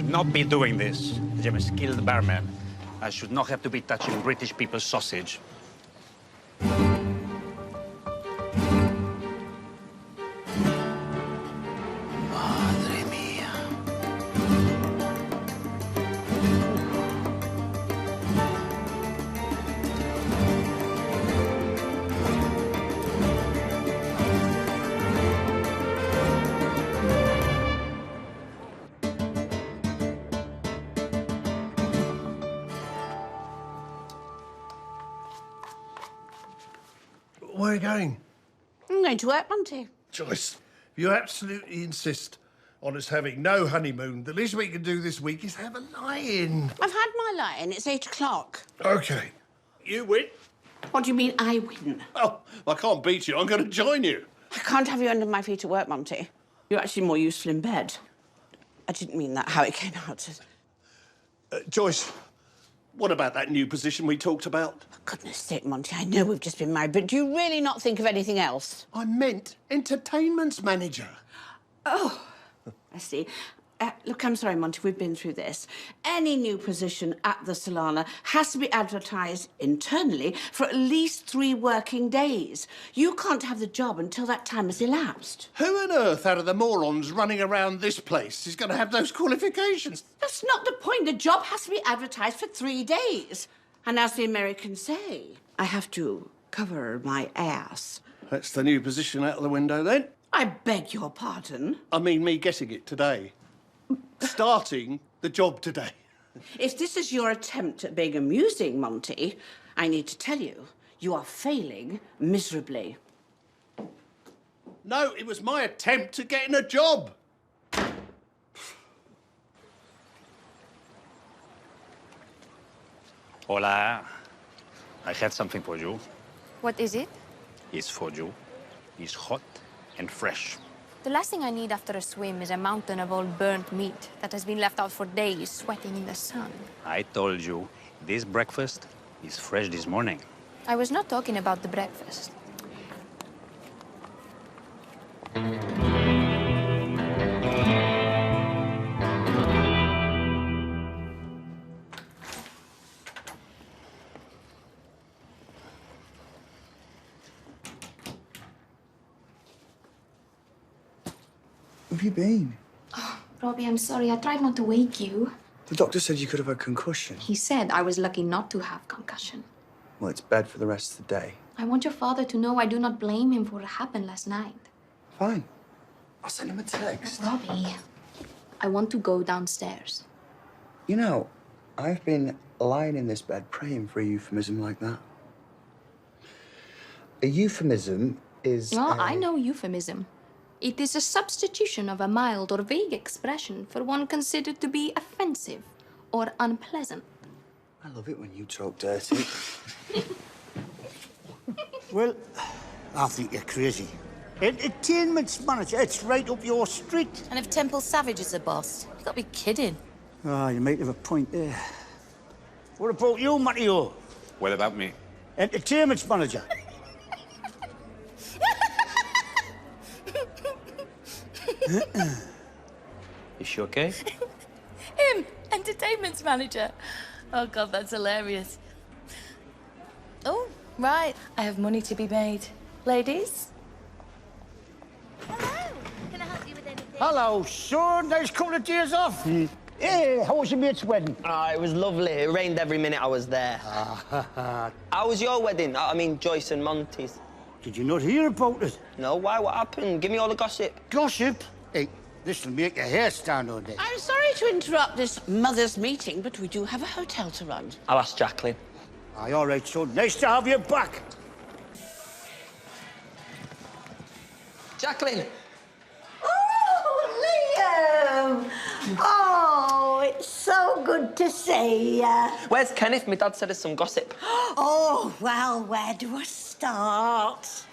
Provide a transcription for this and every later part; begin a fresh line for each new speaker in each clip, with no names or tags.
should not be doing this. I'm a skilled barman. I should not have to be touching British people's sausage.
Madre mía.
Where are you going?
I'm going to work Monday.
Joyce, if you absolutely insist on us having no honeymoon, the least we can do this week is have a lie-in.
I've had my lie-in. It's 8 o'clock.
OK. You win.
What do you mean, I win?
Oh, I can't beat you. I'm going to join you.
I can't have you under my feet at work, Monty. You're actually more useful in bed. I didn't mean that, how it came out.
Joyce, what about that new position we talked about?
For goodness sake, Monty, I know we've just been married, but do you really not think of anything else?
I meant entertainments manager.
Oh, I see. Look, I'm sorry, Monty, we've been through this. Any new position at the Solana has to be advertised internally for at least 3 working days. You can't have the job until that time has elapsed.
Who on earth out of the morons running around this place is going to have those qualifications?
That's not the point. The job has to be advertised for 3 days. And as the Americans say, I have to cover my ass.
That's the new position out of the window, then?
I beg your pardon?
I mean, me getting it today. Starting the job today.
If this is your attempt at being amusing, Monty, I need to tell you, you are failing miserably.
No, it was my attempt at getting a job.
Hola. I have something for you.
What is it?
It's for you. It's hot and fresh.
The last thing I need after a swim is a mountain of old burnt meat that has been left out for days, sweating in the sun.
I told you, this breakfast is fresh this morning.
I was not talking about the breakfast.
Where have you been?
Oh, Robbie, I'm sorry. I tried not to wake you.
The doctor said you could have a concussion.
He said I was lucky not to have concussion.
Well, it's bed for the rest of the day.
I want your father to know I do not blame him for what happened last night.
Fine. I'll send him a text.
Robbie, I want to go downstairs.
You know, I've been lying in this bed praying for a euphemism like that. A euphemism is
Well, I know euphemism. It is a substitution of a mild or vague expression for one considered to be offensive or unpleasant.
I love it when you talk dirty.
Well, I think you're crazy. Entertainment manager, it's right up your street.
And if Temple Savage is the boss, you gotta be kidding.
Ah, you might have a point there. What about you, Matteo?
What about me?
Entertainment manager.
Is she okay?
Him, entertainment manager. Oh, God, that's hilarious. Oh, right. I have money to be made. Ladies?
Hello. Can I help you with anything?
Hello, son. Nice couple of days off. Hey, how was your mate's wedding?
It was lovely. It rained every minute I was there. How was your wedding? I mean, Joyce and Monty's.
Did you not hear about it?
No, why? What happened? Give me all the gossip.
Gossip? Hey, this'll make your hair stand on end.
I'm sorry to interrupt this mothers' meeting, but we do have a hotel to run.
I'll ask Jacqueline.
Aye, all right, son. Nice to have you back.
Jacqueline!
Oh, Liam! Oh, it's so good to see you.
Where's Kenneth? My dad said there's some gossip.
Oh, well, where do I start?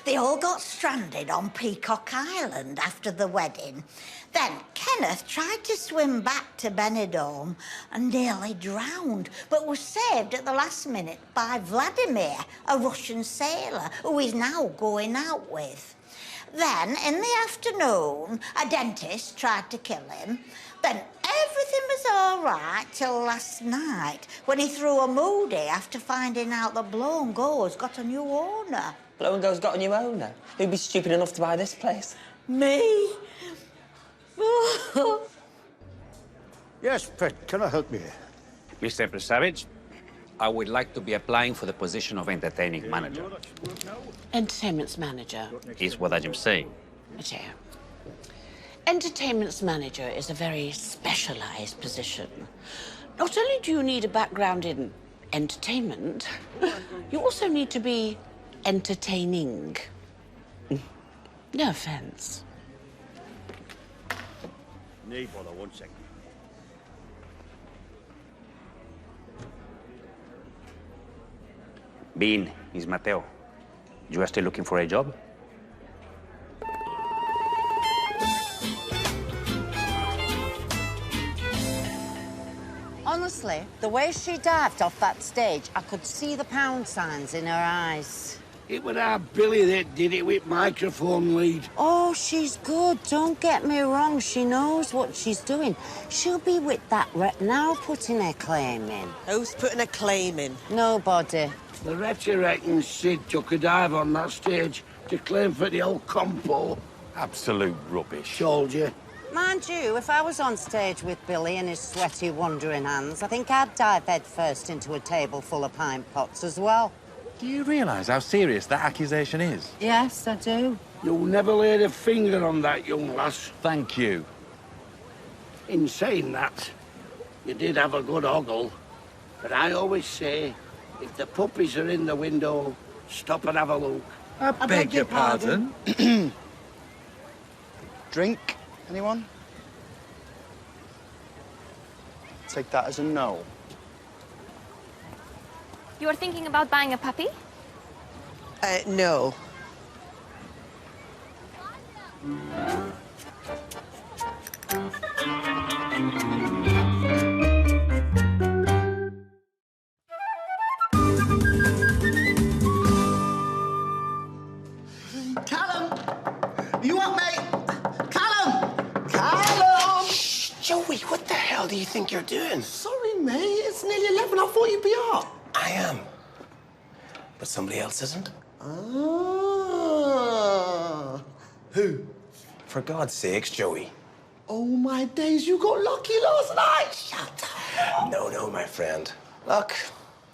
They all got stranded on Peacock Island after the wedding. Then Kenneth tried to swim back to Benidorm and nearly drowned, but was saved at the last minute by Vladimir, a Russian sailor who he's now going out with. Then, in the afternoon, a dentist tried to kill him, Then everything was all right till last night when he threw a moody after finding out that Blow and Go's got a new owner.
Blow and Go's got a new owner. Who'd be stupid enough to buy this place?
Me?
Yes, Pet, can I help you?
Mr. Presavage, I would like to be applying for the position of entertaining manager.
Entertainment's manager.
Is what I'm saying.
Mateo. Entertainment's manager is a very specialised position. Not only do you need a background in entertainment, you also need to be entertaining. No offence.
Need bother, 1 second.
Bean is Mateo. You are still looking for a job?
Honestly, the way she dived off that stage, I could see the pound signs in her eyes.
It was our Billy that did it with microphone lead.
Oh, she's good. Don't get me wrong. She knows what she's doing. She'll be with that rep now putting her claim in.
Who's putting a claim in?
Nobody.
The wretched reckons Sid took a dive on that stage to claim for the old compo.
Absolute rubbish.
Told you.
Mind you, if I was on stage with Billy and his sweaty, wandering hands, I think I'd dive head first into a table full of pint pots as well.
Do you realise how serious that accusation is?
Yes, I do.
You'll never laid a finger on that young lass.
Thank you.
In saying that, you did have a good ogle. But I always say, if the puppies are in the window, stop and have a look.
I beg your pardon?
Drink? Anyone? Take that as a no.
You are thinking about buying a puppy?
No.
Callum! You up, mate? Callum! Callum!
Shh, Joey, what the hell do you think you're doing?
Sorry, mate. It's nearly 11. I thought you'd be up.
I am. But somebody else isn't.
Ah. Who?
For God's sakes, Joey.
Oh, my days. You got lucky last night. Shut up.
No, my friend. Luck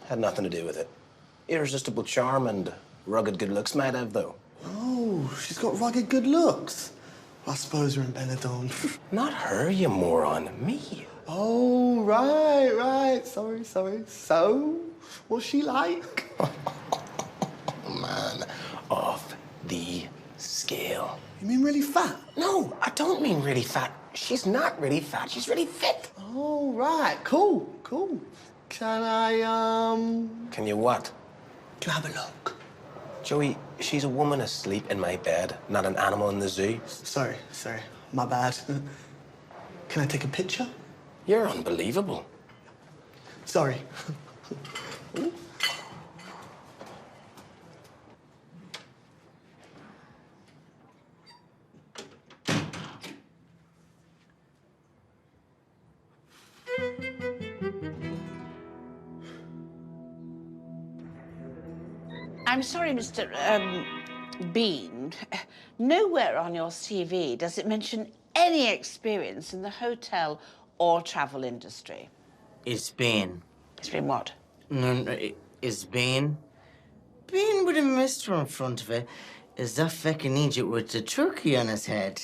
had nothing to do with it. Irresistible charm and rugged good looks might have, though.
Oh, she's got rugged good looks. I suppose we're in Benidorm.
Not her, you moron. Me.
Oh, right. Sorry. So, what's she like?
Man, off the scale.
You mean really fat?
No, I don't mean really fat. She's not really fat. She's really fit.
Oh, right. Cool. Can I,
Can you what?
Can I have a look?
Joey, she's a woman asleep in my bed, not an animal in the zoo.
Sorry. My bad. Can I take a picture?
You're unbelievable.
Sorry.
I'm sorry, Mr. Bean. Nowhere on your CV does it mention any experience in the hotel or travel industry.
It's Bean.
It's been what?
No, it's Bean. Bean with a mister in front of it is that feck in Egypt with the turkey on his head.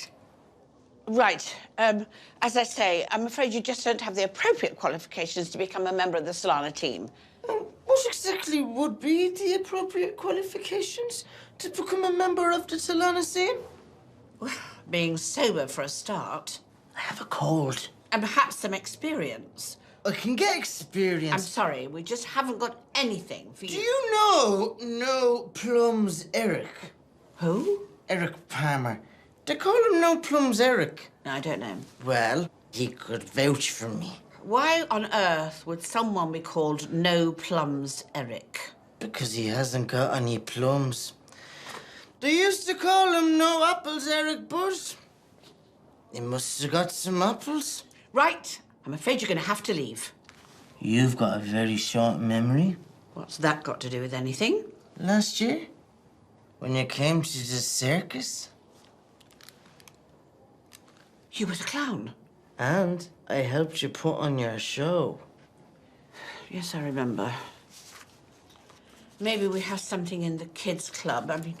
Right. As I say, I'm afraid you just don't have the appropriate qualifications to become a member of the Solana team.
What exactly would be the appropriate qualifications to become a member of the Solana team?
Well, being sober for a start.
I have a cold.
And perhaps some experience.
I can get experience.
I'm sorry, we just haven't got anything for you.
Do you know No Plums Eric?
Who?
Eric Palmer. They call him No Plums Eric.
No, I don't know.
Well, he could vouch for me.
Why on earth would someone be called No Plums Eric?
Because he hasn't got any plums. They used to call him No Apples Eric, but he must have got some apples.
Right, I'm afraid you're going to have to leave.
You've got a very short memory.
What's that got to do with anything?
Last year, when you came to the circus.
You were the clown.
And I helped you put on your show.
Yes, I remember. Maybe we have something in the kids' club. I mean,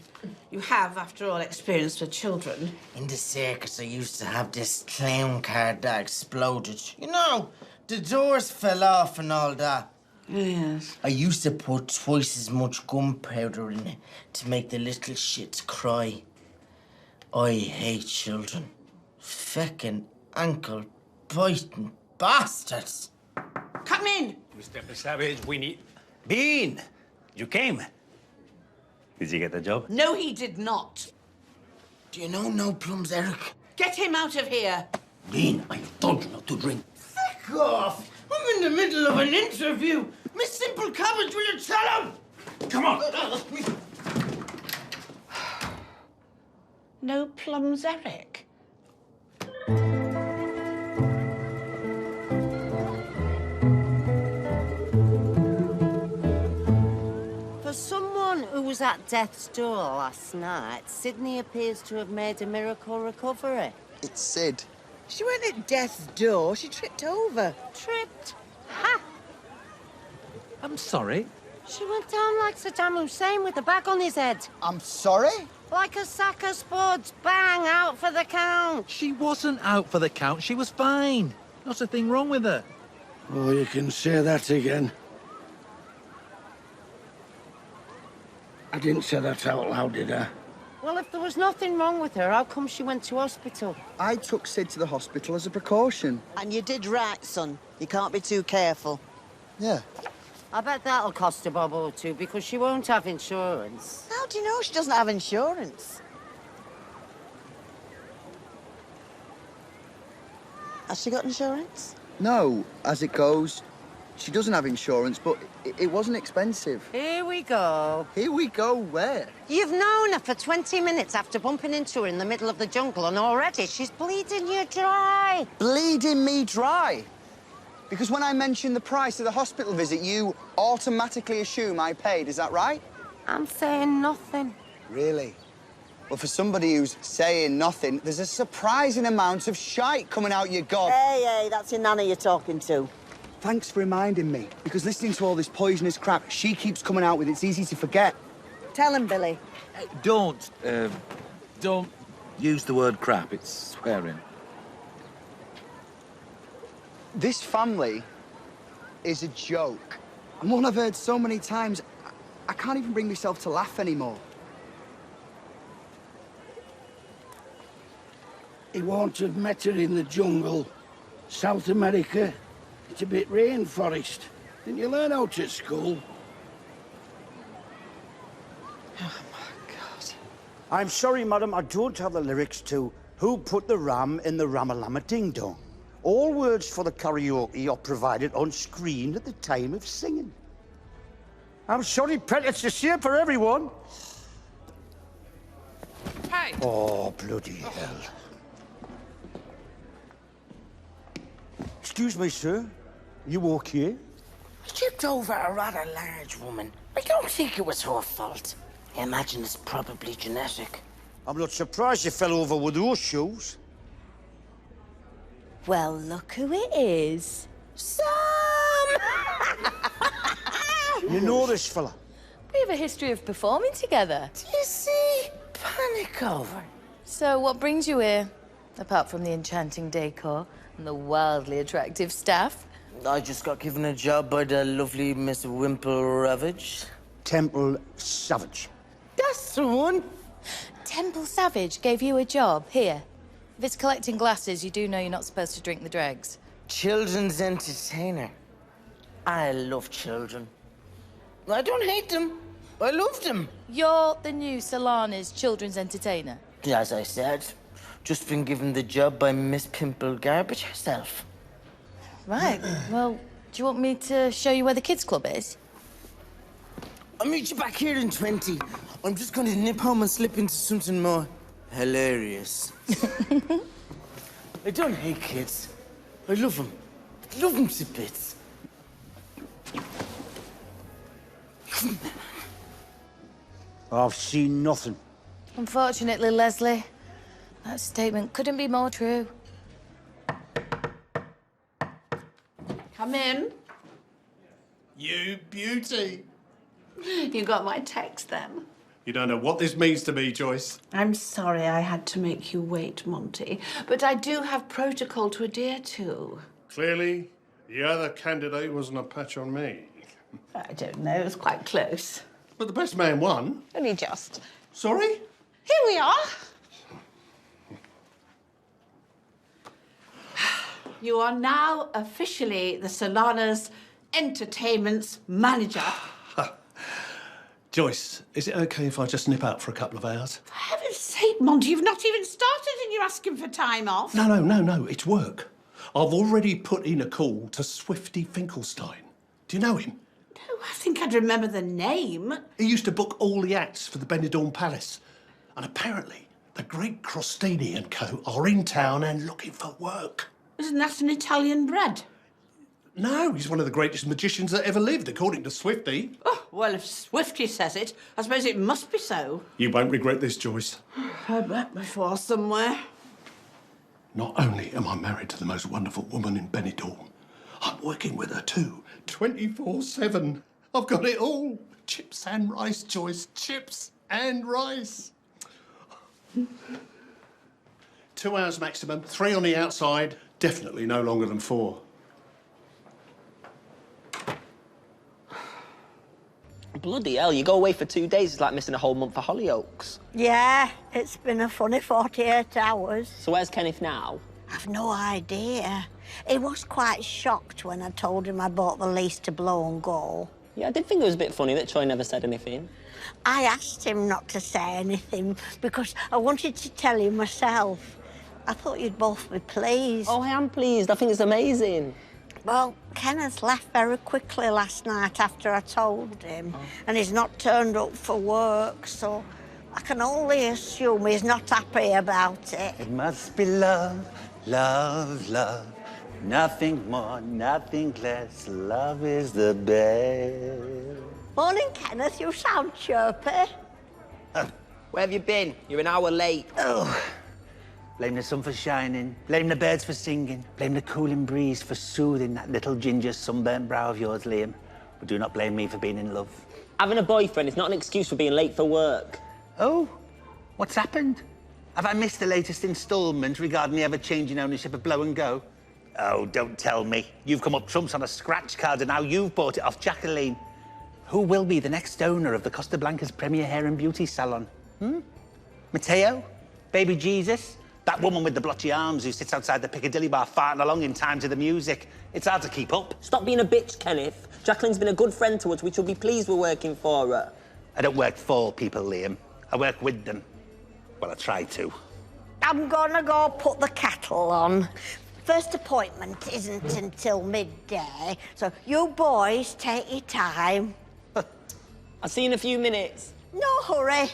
you have, after all, experience with children.
In the circus, I used to have this clown car that exploded. You know, the doors fell off and all that.
Yes.
I used to put twice as much gunpowder in it to make the little shits cry. I hate children. Feckin' ankle-biting bastards.
Come in!
Mr. Savage, we need... Bean! You came. Did you get the job?
No, he did not.
Do you know no plums, Eric?
Get him out of here.
Bean, I told you not to drink. Fuck off! I'm in the middle of an interview. Miss Simple Cabbage, will you tell him?
Come on.
No plums, Eric.
For someone who was at death's door last night, Sydney appears to have made a miracle recovery.
It's Sid.
She went at death's door. She tripped over.
Tripped? Ha!
I'm sorry.
She went down like Saddam Hussein with a bag on his head.
I'm sorry?
Like a sack of spuds. Bang, out for the count.
She wasn't out for the count. She was fine. Not a thing wrong with her.
Oh, you can say that again. I didn't say that out loud, did I?
Well, if there was nothing wrong with her, how come she went to hospital?
I took Sid to the hospital as a precaution.
And you did right, son. You can't be too careful.
Yeah.
I bet that'll cost a bob or two because she won't have insurance.
How do you know she doesn't have insurance? Has she got insurance?
No, as it goes, she doesn't have insurance, but it wasn't expensive.
Here we go.
Here we go, where?
You've known her for 20 minutes after bumping into her in the middle of the jungle, and already she's bleeding you dry.
Bleeding me dry? Because when I mentioned the price of the hospital visit, you automatically assume I paid, is that right?
I'm saying nothing.
Really? Well, for somebody who's saying nothing, there's a surprising amount of shite coming out your gob.
Hey, that's your nanny you're talking to.
Thanks for reminding me, because listening to all this poisonous crap she keeps coming out with, it's easy to forget.
Tell him, Billy.
Don't use the word crap. It's swearing.
This family is a joke. And one I've heard so many times, I can't even bring myself to laugh anymore.
He won't have met her in the jungle. South America, it's a bit rainforest. Didn't you learn out at school?
I'm sorry, madam, I don't have the lyrics to Who Put the Ram in the Ramalama Ding Dong. All words for the karaoke are provided on screen at the time of singing. I'm sorry, Pet, it's the same for everyone.
Hey!
Oh, bloody hell. Excuse me, sir. You okay?
He tripped over a rather large woman. I don't think it was her fault. I imagine it's probably genetic.
I'm not surprised you fell over with those shoes.
Well, look who it is. Sam!
You know this fella?
We have a history of performing together.
Do you see? Panic over.
So what brings you here? Apart from the enchanting decor and the wildly attractive staff?
I just got given a job by the lovely Miss Wimple Ravage.
Temple Savage.
That's the one.
Temple Savage gave you a job here. If it's collecting glasses, you do know you're not supposed to drink the dregs.
Children's entertainer. I love children. I don't hate them. I love them.
You're the new Solana's children's entertainer.
As I said, just been given the job by Miss Pimple Garbage herself.
Right. Well, do you want me to show you where the kids' club is?
I'll meet you back here in 20. I'm just going to nip home and slip into something more hilarious. I don't hate kids.
I love him. Love him to bits. I've seen nothing.
Unfortunately, Leslie, that statement couldn't be more true.
Come in.
You beauty.
You got my text then?
You don't know what this means to me, Joyce.
I'm sorry I had to make you wait, Monty, but I do have protocol to adhere to.
Clearly, the other candidate wasn't a patch on me.
I don't know, it was quite close.
But the best man won.
Only just.
Sorry?
Here we are. You are now officially the Solana's entertainment's manager.
Joyce, is it okay if I just nip out for a couple of hours?
For heaven's sake, Monty, you've not even started and you're asking for time off.
No, it's work. I've already put in a call to Swifty Finkelstein. Do you know him?
No, I think I'd remember the name.
He used to book all the acts for the Benidorm Palace. And apparently, the great Crostini and co. are in town and looking for work.
Isn't that an Italian bread?
No, he's one of the greatest magicians that ever lived, according to Swifty.
Oh, well, if Swifty says it, I suppose it must be so.
You won't regret this, Joyce.
I bet before somewhere.
Not only am I married to the most wonderful woman in Benidorm, I'm working with her too, 24/7. I've got it all. Chips and rice, Joyce. Chips and rice. 2 hours maximum, 3 on the outside. Definitely no longer than 4.
Bloody hell, you go away for 2 days, it's like missing a whole month for Hollyoaks.
Yeah, it's been a funny 48 hours.
So where's Kenneth now?
I've no idea. He was quite shocked when I told him I bought the lease to Blow and Go.
Yeah, I did think it was a bit funny that Troy never said anything.
I asked him not to say anything because I wanted to tell you myself. I thought you'd both be pleased.
Oh, I am pleased. I think it's amazing.
Well, Kenneth left very quickly last night after I told him, and he's not turned up for work, so I can only assume he's not happy about it.
It must be love, love, love. Nothing more, nothing less. Love is the best.
Morning, Kenneth. You sound chirpy.
Where have you been? You're an hour late.
Oh. Blame the sun for shining, blame the birds for singing, blame the cooling breeze for soothing that little ginger sunburnt brow of yours, Liam. But do not blame me for being in love.
Having a boyfriend is not an excuse for being late for work.
Oh, what's happened? Have I missed the latest instalment regarding the ever-changing ownership of Blow and Go? Oh, don't tell me. You've come up trumps on a scratch card and now you've bought it off Jacqueline. Who will be the next owner of the Costa Blanca's premier hair and beauty salon? Mateo? Baby Jesus? That woman with the blotchy arms who sits outside the Piccadilly bar farting along in time to the music. It's hard to keep up.
Stop being a bitch, Kenneth. Jacqueline's been a good friend to us. We should be pleased we're working for her.
I don't work for people, Liam. I work with them. Well, I try to.
I'm gonna go put the kettle on. First appointment isn't until midday, so you boys take your time.
I'll see you in a few minutes.
No hurry.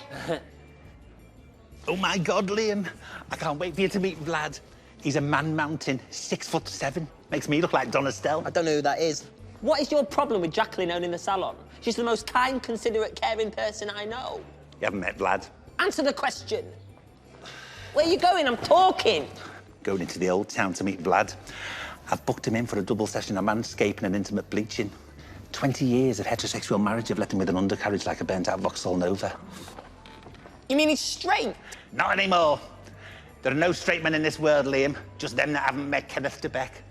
Oh, my God, Liam. I can't wait for you to meet Vlad. He's a man mountain, 6'7". Makes me look like Don Estelle.
I don't know who that is. What is your problem with Jacqueline owning the salon? She's the most kind, considerate, caring person I know.
You haven't met Vlad?
Answer the question. Where are you going? I'm talking.
Going into the old town to meet Vlad. I've booked him in for a double session of manscaping and intimate bleaching. 20 years of heterosexual marriage have left him with an undercarriage like a burnt-out Vauxhall Nova.
You mean he's straight?
Not anymore. There are no straight men in this world, Liam. Just them that haven't met Kenneth de Beck.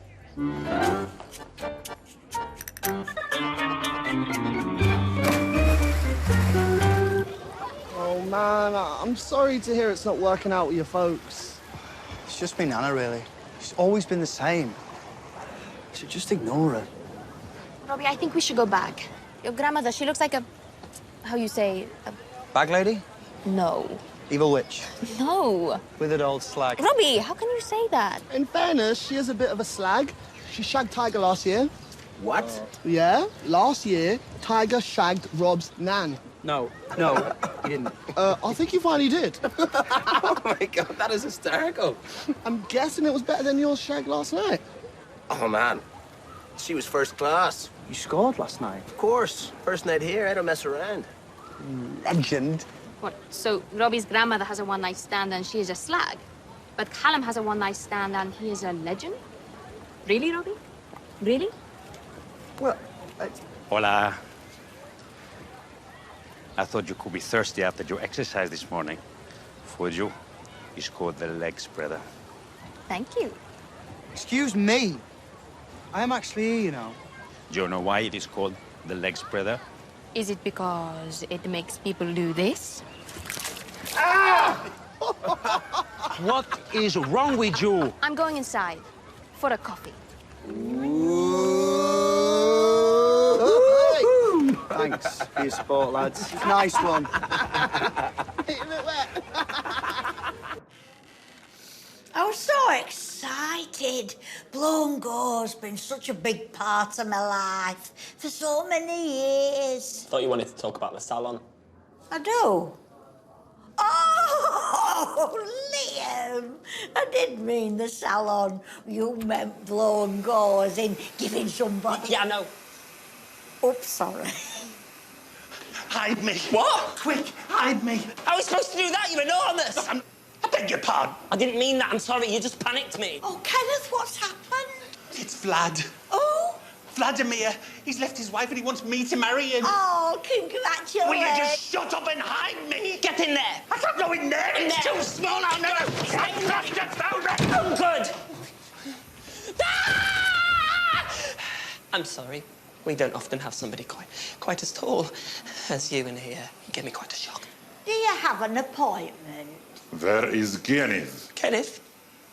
Oh, man, I'm sorry to hear it's not working out with your folks.
It's just been Nana, really. She's always been the same. You should just ignore her.
Robbie, I think we should go back. Your grandmother, she looks like a... how you say... a...
Bag lady?
No.
Evil witch.
No.
Withered old slag.
Robbie, how can you say that?
In fairness, she is a bit of a slag. She shagged Tiger last year.
What?
Yeah, last year, Tiger shagged Rob's nan.
No, he didn't.
I think he finally did.
Oh, my God, that is hysterical.
I'm guessing it was better than your shag last night.
Oh, man. She was first class.
You scored last night.
Of course. First night here, I don't mess around.
Legend.
What, so Robbie's grandmother has a one-night stand and she is a slag? But Callum has a one-night stand and he is a legend? Really, Robbie? Really?
Well,
Hola. I thought you could be thirsty after your exercise this morning. For you, it's called the leg spreader.
Thank you.
excuse me. I am actually here, you know.
Do you know why it is called the leg spreader?
Is it because it makes people do this?
What is wrong with you?
I'm going inside for a coffee.
Thanks for your support, lads. Nice one.
I was so excited. Blown Gore's been such a big part of my life for so many years.
Thought you wanted to talk about the salon.
I do. Oh, Liam! I didn't mean the salon. You meant Blown Gore's in giving somebody...
Yeah, I know.
Oops, sorry.
Hide me.
What?
Quick, hide me.
How are we supposed to do that? You're enormous.
I beg your pardon.
I didn't mean that. I'm sorry. You just panicked me.
Oh, Kenneth, what's happened?
It's Vlad.
Oh?
Vladimir. He's left his wife and he wants me to marry him.
Oh, congratulations.
Will you just shut up and hide me?
Get in there.
I can't go in there. It's too small. I'll never...
Oh, good. Ah! I'm sorry. We don't often have somebody quite as tall as you in here. You gave me quite a shock.
Do you have an appointment?
Where is Kenneth?
Kenneth?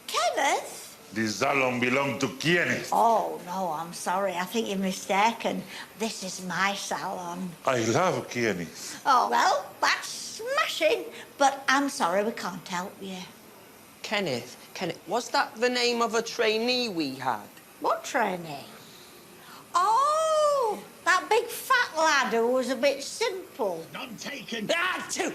Kenneth?
This salon belongs to Kenneth.
Oh, no, I'm sorry. I think you're mistaken. This is my salon.
I love Kenneth.
Oh, well, that's smashing. But I'm sorry, we can't help you.
Kenneth? Was that the name of a trainee we had?
What trainee? Oh, that big fat lad who was a bit simple.
None taken.
Ah, too!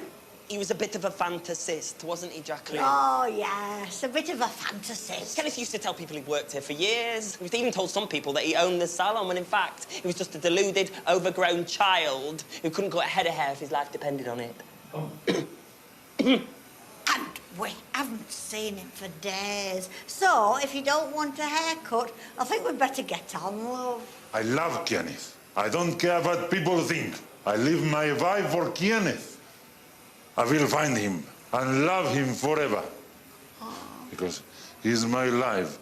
He was a bit of a fantasist, wasn't he, Jacqueline?
Oh, yes, a bit of a fantasist.
Kenneth used to tell people he'd worked here for years. He even told some people that he owned the salon, when in fact, he was just a deluded, overgrown child who couldn't cut a head of hair if his life depended on it.
And we haven't seen him for days. So, if you don't want a haircut, I think we'd better get on, love.
I love Kenneth. I don't care what people think. I live my life for Kenneth. I will find him and love him forever. Because he's my life,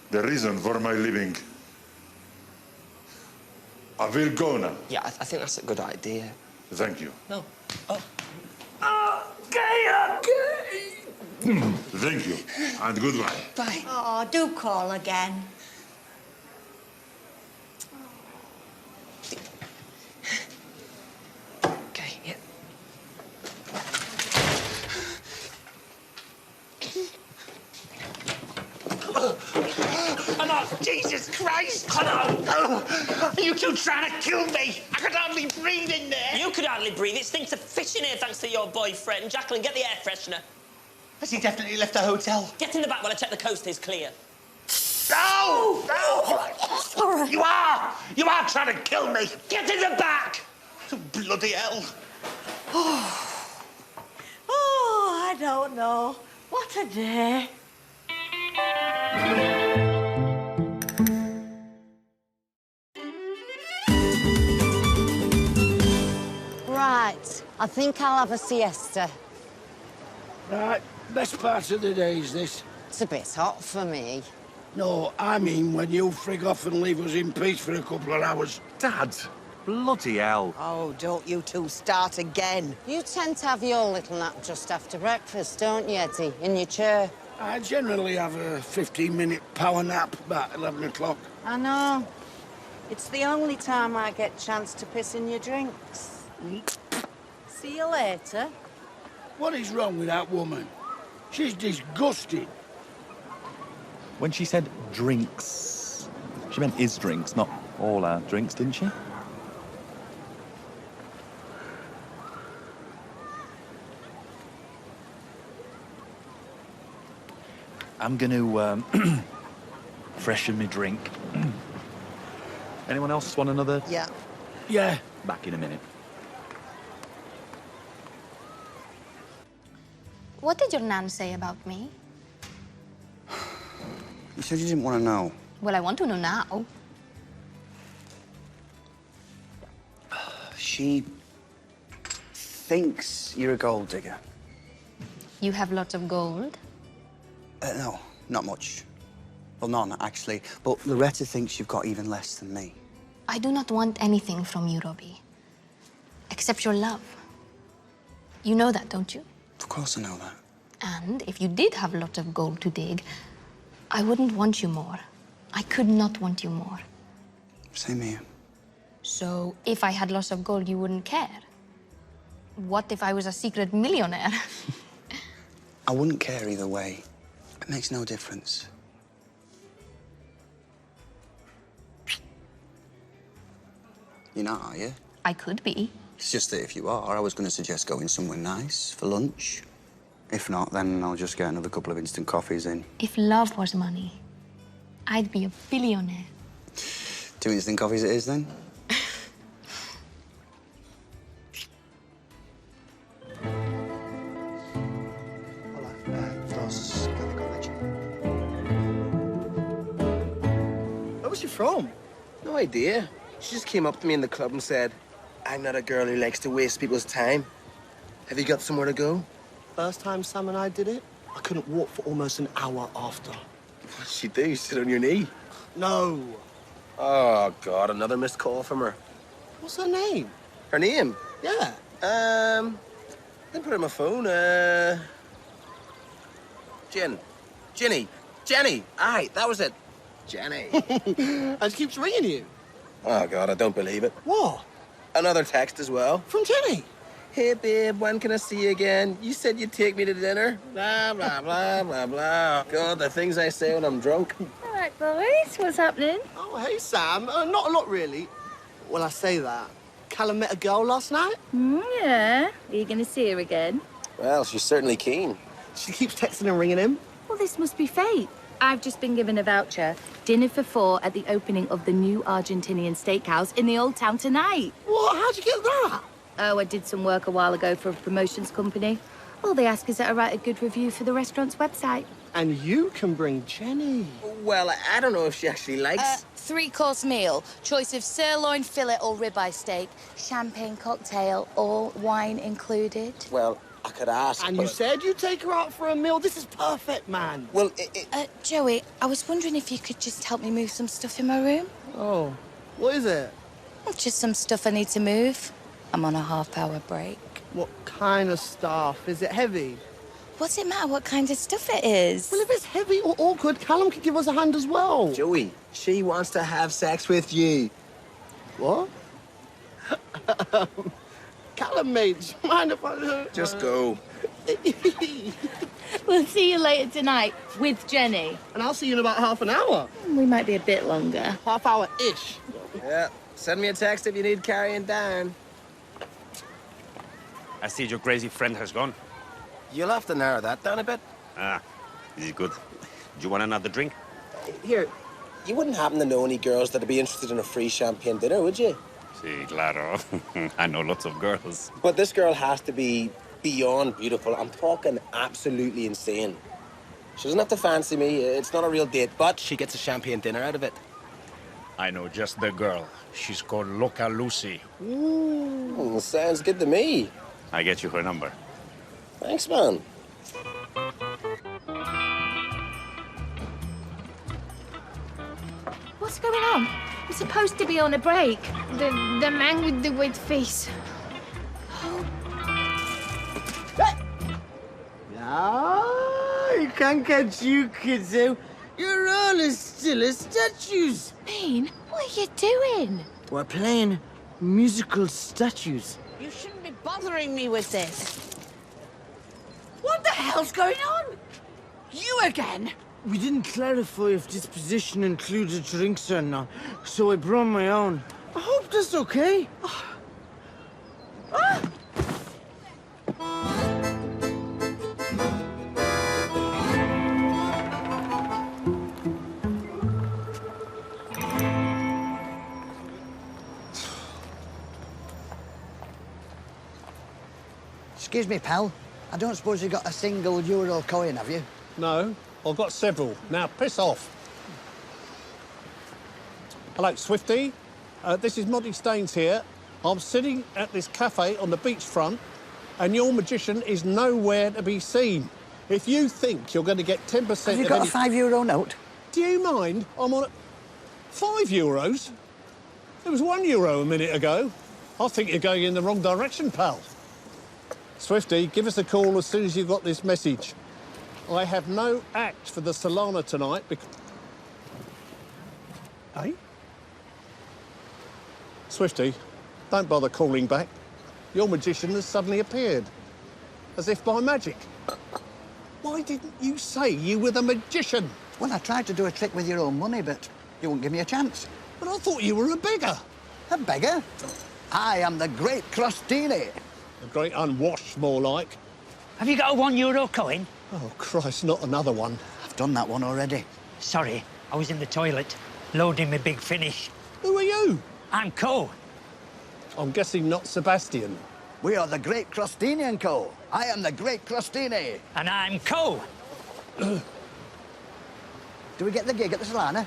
the reason for my living. I will go now.
Yeah, I think that's a good idea.
Thank you.
No. Oh.
Okay.
Thank you, and goodbye.
Bye.
Oh, do call again.
Okay, yeah.
Come on, Jesus Christ! Come on! Are you two trying to kill me? I could hardly breathe in there.
You could hardly breathe. It stinks of fish in here thanks to your boyfriend. Jacqueline, get the air freshener.
Has he definitely left the hotel?
Get in the back while I check the coast is clear.
No! No!
Sorry.
You are trying to kill me! Get in the back! Bloody hell!
Oh, I don't know. What a day.
Right, I think I'll have a siesta.
Right, best part of the day is this.
It's a bit hot for me.
No, I mean when you frig off and leave us in peace for a couple of hours.
Dad, bloody hell.
Oh, don't you two start again.
You tend to have your little nap just after breakfast, don't you, Eddie? In your chair.
I generally have a 15-minute power nap about 11 o'clock.
I know. It's the only time I get a chance to piss in your drinks. See you later.
What is wrong with that woman? She's disgusting.
When she said drinks, she meant his drinks, not all our drinks, didn't she? I'm going to freshen me drink. Anyone else want another?
Yeah.
Yeah. Back in a minute.
What did your nan say about me?
You said you didn't want to know.
Well, I want to know now.
She thinks you're a gold digger.
You have lots of gold?
No, not much. Well, none, actually. But Loretta thinks you've got even less than me.
I do not want anything from you, Robbie. Except your love. You know that, don't you?
Of course I know that.
And if you did have lots of gold to dig, I wouldn't want you more. I could not want you more.
Same here.
So if I had lots of gold, you wouldn't care? What if I was a secret millionaire?
I wouldn't care either way. It makes no difference. You're not, are you?
I could be.
It's just that if you are, I was going to suggest going somewhere nice for lunch. If not, then I'll just get another couple of instant coffees in.
If love was money, I'd be a billionaire.
2 instant coffees it is, then?
Where was she from?
No idea. She just came up to me in the club and said, I'm not a girl who likes to waste people's time. Have you got somewhere to go?
First time Sam and I did it, I couldn't walk for almost an hour after.
What'd she do? Sit on your knee?
No.
Oh, God, another missed call from her.
What's her name?
Her name?
Yeah.
Didn't put it on my phone. Jenny. Aye, that was it. Jenny.
And she keeps ringing you.
Oh, God, I don't believe it.
What?
Another text as well.
From Jenny?
Hey, babe, when can I see you again? You said you'd take me to dinner. Blah, blah, blah, blah, blah. God, the things I say when I'm drunk.
All right, boys, what's happening?
Oh, hey, Sam. Not a lot, really. Well, I say that. Callum met a girl last night.
Yeah. Are you going to see her again?
Well, she's certainly keen.
She keeps texting and ringing him.
Well, this must be fate. I've just been given a voucher. Dinner for 4 at the opening of the new Argentinian steakhouse in the Old Town tonight.
What? How'd you get that?
Oh, I did some work a while ago for a promotions company. All they ask is that I write a good review for the restaurant's website.
And you can bring Jenny.
Well, I don't know if she actually likes...
3-course meal. Choice of sirloin, fillet or ribeye steak. Champagne cocktail, all wine included.
Well, I could ask,
And
but...
you said you'd take her out for a meal. This is perfect, man.
Well,
Joey, I was wondering if you could just help me move some stuff in my room.
Oh, what is it?
Well, just some stuff I need to move. I'm on a half-hour break.
What kind of stuff? Is it heavy?
What's it matter what kind of stuff it is?
Well, if it's heavy or awkward, Callum can give us a hand as well.
Joey, she wants to have sex with you.
What? Callum, mate, do you mind if I...
Just go.
We'll see you later tonight with Jenny.
And I'll see you in about half an hour.
We might be a bit longer.
Half hour-ish.
Yeah, send me a text if you need carrying down.
I see your crazy friend has gone.
You'll have to narrow that down a bit.
Ah, this is good. Do you want another drink?
Here, you wouldn't happen to know any girls that'd be interested in a free champagne dinner, would you?
Sí, claro. I know lots of girls.
But this girl has to be beyond beautiful. I'm talking absolutely insane. She doesn't have to fancy me. It's not a real date, but she gets a champagne dinner out of it.
I know just the girl. She's called Loca Lucy.
Ooh, sounds good to me.
I get you her number.
Thanks, man.
What's going on? I'm supposed to be on a break.
The man with the white face.
Ah, you can't catch you, kiddo. You're all as still as statues.
Bean, what are you doing?
We're playing musical statues.
You shouldn't be bothering me with this. What the hell's going on? You again?
We didn't clarify if this position included drinks or not, so I brought my own. I hope that's okay.
Excuse me, pal. I don't suppose you got a single euro coin, have you?
No, I've got several. Now, piss off. Hello, Swifty. This is Monty Staines here. I'm sitting at this cafe on the beachfront, and your magician is nowhere to be seen. If you think you're going to get 10%
Have you got a €5 note?
Do you mind? I'm on €5? There was €1 a minute ago. I think you're going in the wrong direction, pal. Swifty, give us a call as soon as you've got this message. I have no act for the Solana tonight because... Eh? Swifty, don't bother calling back. Your magician has suddenly appeared. As if by magic. Why didn't you say you were the magician?
Well, I tried to do a trick with your own money, but you wouldn't give me a chance.
But I thought you were a beggar.
A beggar? I am the great Crostini.
The great unwashed, more like.
Have you got a €1 coin?
Oh, Christ, not another one.
I've done that one already.
Sorry, I was in the toilet, loading my big finish.
Who are you?
I'm Co.
I'm guessing not Sebastian.
We are the great Crostini and Co. I am the great Crostini.
And I'm Co.
Do we get the gig at the Solana?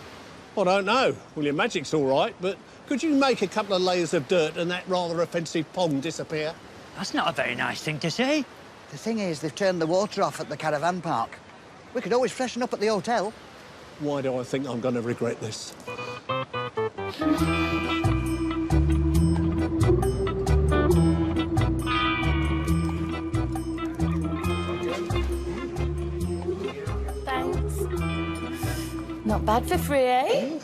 I don't know. Well, your magic's all right, but could you make a couple of layers of dirt and that rather offensive pond disappear?
That's not a very nice thing to say.
The thing is, they've turned the water off at the caravan park. We could always freshen up at the hotel.
Why do I think I'm going to regret this?
Thanks. Not bad for free, eh?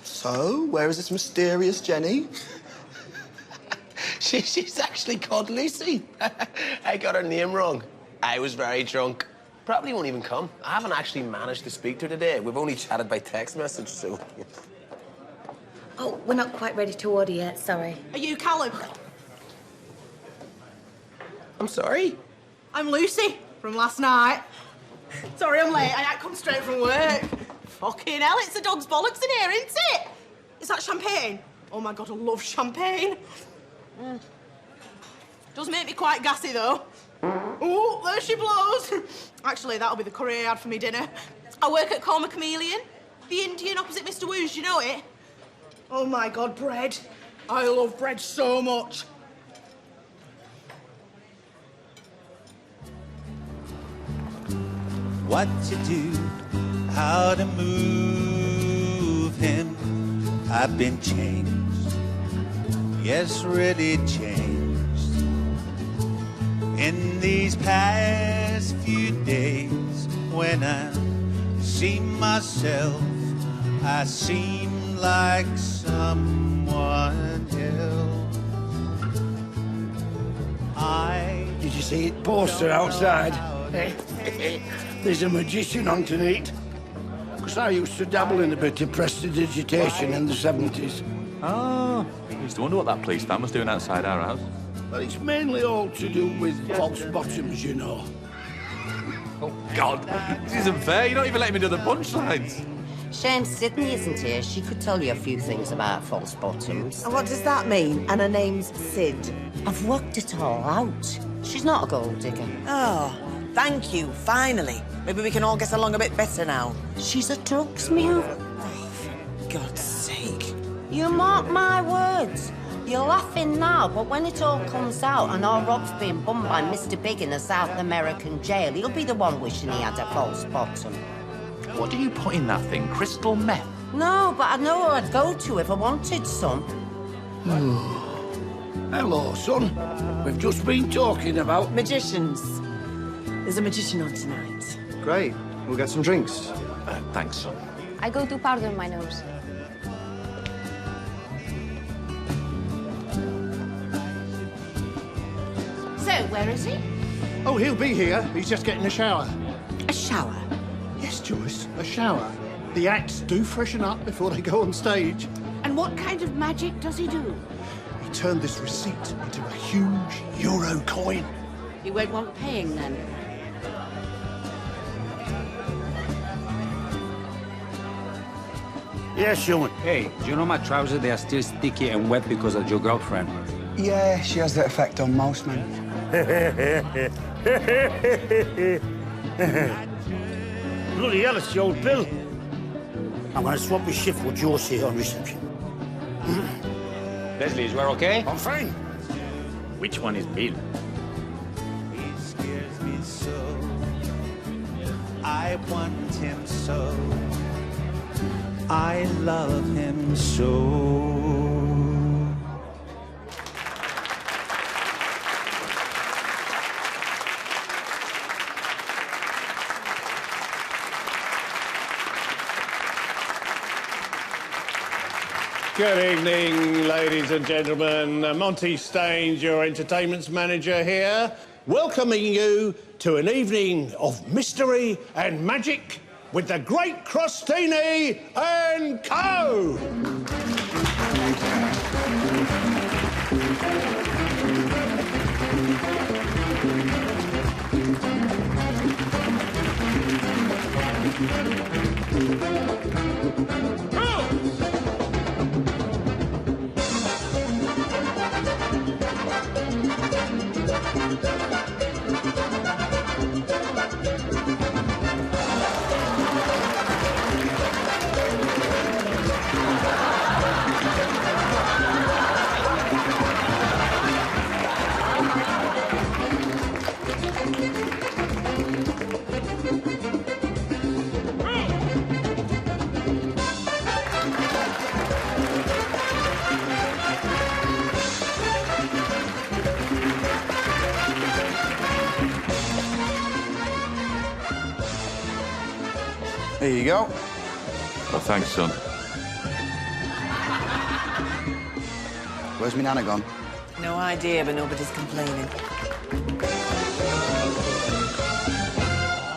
So, where is this mysterious Jenny?
She's actually called Lucy. I got her name wrong. I was very drunk. Probably won't even come. I haven't actually managed to speak to her today. We've only chatted by text message, so...
Oh, we're not quite ready to order yet, sorry.
Are you Callum?
I'm sorry?
I'm Lucy, from last night. Sorry I'm late, I had come straight from work. Fucking hell, it's the dog's bollocks in here, isn't it? Is that champagne? Oh my God, I love champagne. Does make me quite gassy, though. Oh, there she blows. Actually, that'll be the curry I had for me dinner. I work at Coma Chameleon, the Indian opposite Mr. Woo's, you know it? Oh my God, bread. I love bread so much.
What to do, how to move him. I've been changed, yes, really changed. In these past few days, when I see myself, I seem like someone else.
Did you see it poster outside? There's a magician on tonight. Because I used to dabble in a bit of prestidigitation in the 70s.
Oh, I used to wonder what that police van was doing outside our house.
But it's mainly all to do with false bottoms, you know.
Oh, God, this isn't fair. You're not even letting me do the punchlines.
Shame Sydney isn't here. She could tell you a few things about false bottoms.
And what does that mean? And her name's Sid.
I've worked it all out. She's not a gold digger.
Oh, thank you, finally. Maybe we can all get along a bit better now.
She's a drugs mule.
Oh, for God's sake.
You mark my words. You're laughing now, but when it all comes out and our Rob's being bummed by Mr. Big in a South American jail, he'll be the one wishing he had a false bottom.
What do you put in that thing? Crystal meth?
No, but I know where I'd go to if I wanted some.
Hello, son. We've just been talking about...
Magicians. There's a magician on tonight.
Great. We'll get some drinks.
Thanks, son.
I go to powder my nose.
So, where is he?
Oh, he'll be here. He's just getting a shower.
A shower?
Yes, Joyce, a shower. The acts do freshen up before they go on stage.
And what kind of magic does he do?
He turned this receipt into a huge euro coin.
He won't want paying, then.
Yes, Sean.
Hey, do you know my trousers? They are still sticky and wet because of your girlfriend.
Yeah, she has that effect on most men.
Bloody hell, it's the old Bill. I'm going to swap my shift with Josie on reception.
Leslie, is we're okay?
I'm fine.
Which one is Bill?
He scares me so. I want him so. I love him so.
Good evening, ladies and gentlemen. Monty Staines, your entertainments manager here, welcoming you to an evening of mystery and magic with the great Crostini and Co.
There you go.
Oh, thanks, son.
Where's my nana gone?
No idea, but nobody's complaining.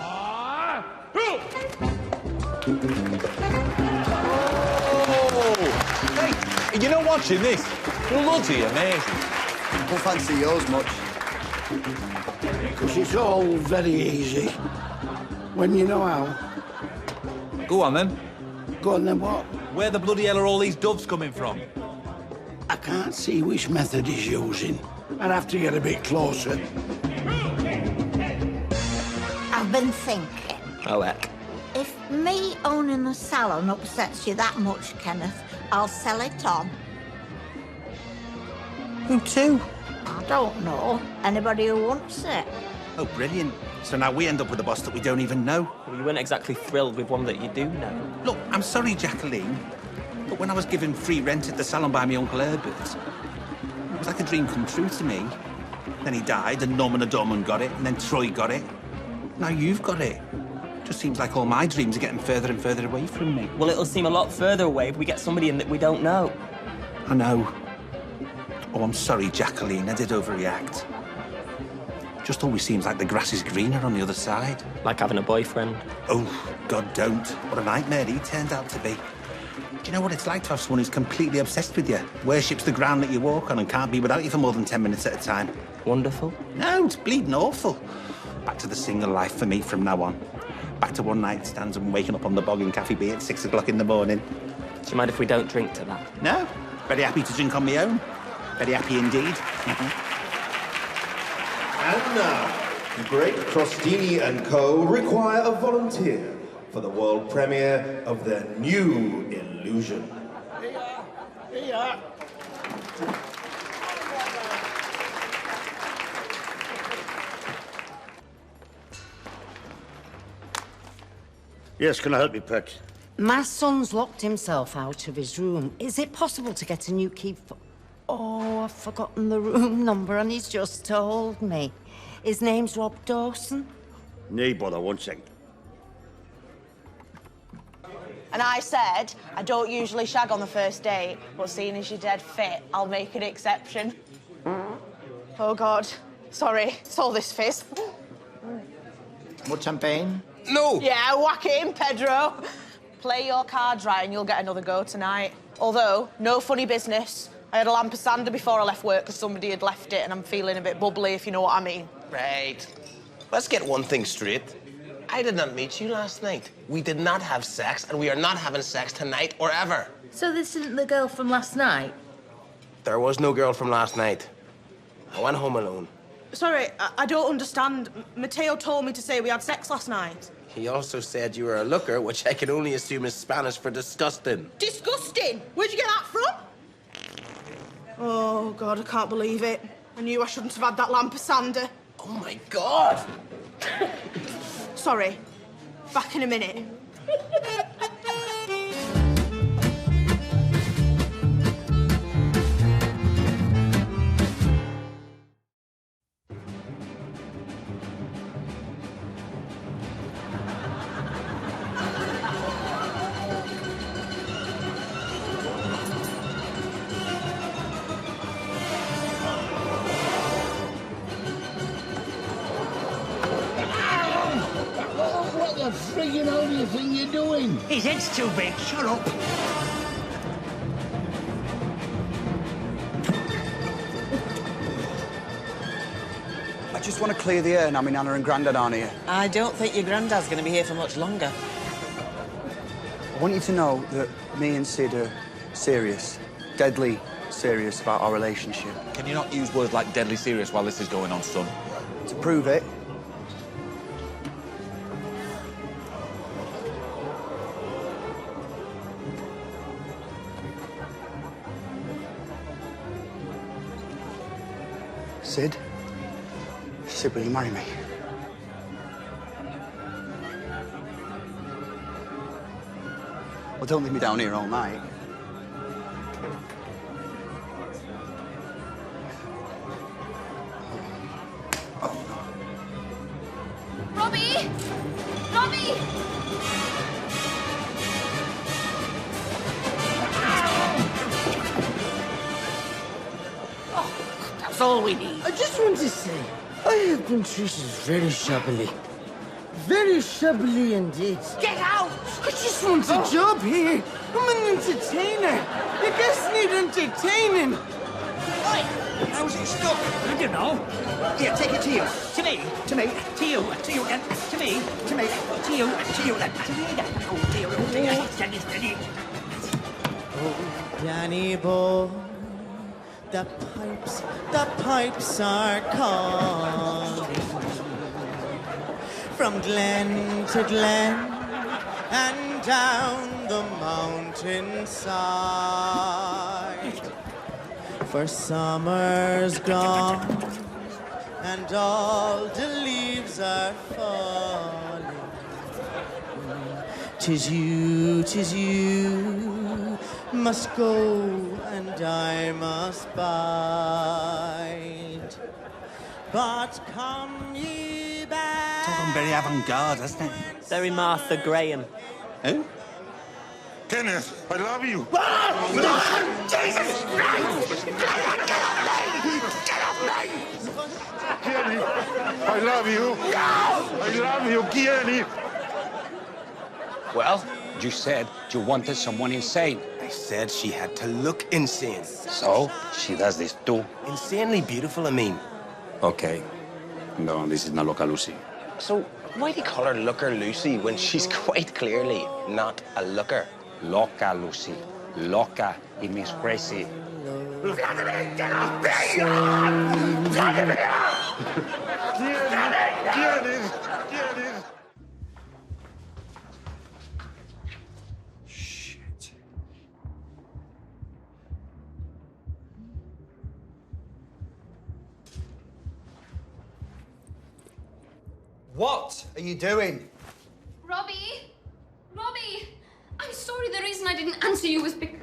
Oh! Hey, you know watching this? Bloody amazing.
I don't fancy yours much.
Because it's all very easy. When you know how.
Go on, then.
Go on, then what?
Where the bloody hell are all these doves coming from?
I can't see which method he's using. I'd have to get a bit closer.
I've been thinking.
Oh, heck.
If me owning a salon upsets you that much, Kenneth, I'll sell it on.
Who to?
I don't know. Anybody who wants it.
Oh, brilliant. So now we end up with a boss that we don't even know.
Well, you weren't exactly thrilled with one that you do know.
Look, I'm sorry, Jacqueline, but when I was given free rent at the salon by my Uncle Herbert, it was like a dream come true to me. Then he died, and Norman O'Dorman got it, and then Troy got it. Now you've got it. Just seems like all my dreams are getting further and further away from me.
Well, it'll seem a lot further away if we get somebody in that we don't know.
I know. Oh, I'm sorry, Jacqueline, I did overreact. Just always seems like the grass is greener on the other side.
Like having a boyfriend.
Oh, God, don't. What a nightmare he turned out to be. Do you know what it's like to have someone who's completely obsessed with you, worships the ground that you walk on and can't be without you for more than 10 minutes at a time?
Wonderful.
No, it's bleeding awful. Back to the single life for me from now on. Back to one night stands and waking up on the bog in Cafe B at 6 o'clock in the morning.
Do you mind if we don't drink to that?
No. Very happy to drink on my own. Very happy indeed.
And now, the great Crostini and Co. require a volunteer for the world premiere of their new illusion.
Here. Yes, can I help you, Pet?
My son's locked himself out of his room. Is it possible to get a new key for... Oh, I've forgotten the room number and he's just told me. His name's Rob Dawson.
Nay, bother, 1 second.
And I said, I don't usually shag on the first date, but seeing as you're dead fit, I'll make an exception. Oh, God. Sorry, it's all this fizz.
More champagne?
No!
Yeah, whack it in, Pedro. Play your cards right and you'll get another go tonight. Although, no funny business. I had a lamp of sander before I left work because somebody had left it and I'm feeling a bit bubbly, if you know what I mean.
Right. Let's get one thing straight. I did not meet you last night. We did not have sex, and we are not having sex tonight or ever.
So this isn't the girl from last night?
There was no girl from last night. I went home alone.
Sorry, I don't understand. Mateo told me to say we had sex last night.
He also said you were a looker, which I can only assume is Spanish for disgusting.
Disgusting! Where'd you get that from? Oh, God, I can't believe it. I knew I shouldn't have had that lamp of sander.
Oh, my God!
Sorry. Back in a minute.
What the friggin' hell do you think you're doing?
His head's too big. Shut up.
I just want to clear the air now my Nana and Grandad aren't here.
I don't think your granddad's going to be here for much longer.
I want you to know that me and Sid are serious, deadly serious about our relationship.
Can you not use words like deadly serious while this is going on, son?
To prove it, Sid, will you marry me? Well, don't leave me down here all night.
Robbie! Robbie!
That's all we need.
I just want to say, I have been treated very shabbily. Very shabbily indeed.
Get out!
I just want a job here. I'm an entertainer. The guests need entertaining.
Oi! How's it stuck? I don't know. Here, take it to you. To me. To me. To you. To you again. To me. To me. To you. To you then. To me again. Oh, dear. Oh, dear. Steady, steady.
Oh, Danny boy, the pipes are calling from glen to glen and down the mountainside. For summer's gone and all the leaves are falling. 'Tis you must go and I must bide. But come ye back.
It's all gone very avant-garde, hasn't it?
Very Martha Graham.
Who?
Kenneth, I love you.
Jesus Christ!
Get off me! Kenny, I love you. I love you, Kenny.
Well, you said you wanted someone insane.
I said she had to look insane.
So, she does this too.
Insanely beautiful, I mean.
Okay. No, this is not Loca Lucy.
So, why do you call her Looker Lucy when she's quite clearly not a looker?
Loca Lucy. Loca, it means crazy.
Vladimir, get off me! Vladimir!
Shit. What are you doing?
Robbie! Robbie! I'm sorry, the reason I didn't answer you was because...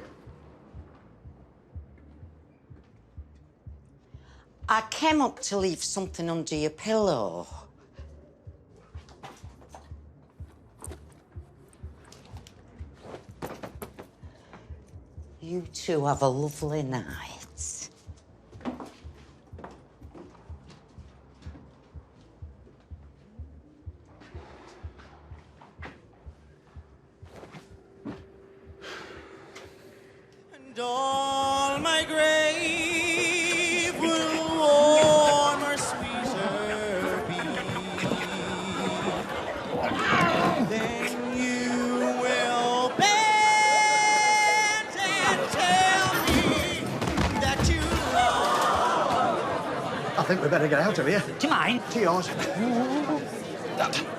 I came up to leave something under your pillow. You two have a lovely night.
And all my grave will warmer, sweeter be. Then you will bend and tell me that you love
I think we better get out of here. To mine? To yours.
Dad.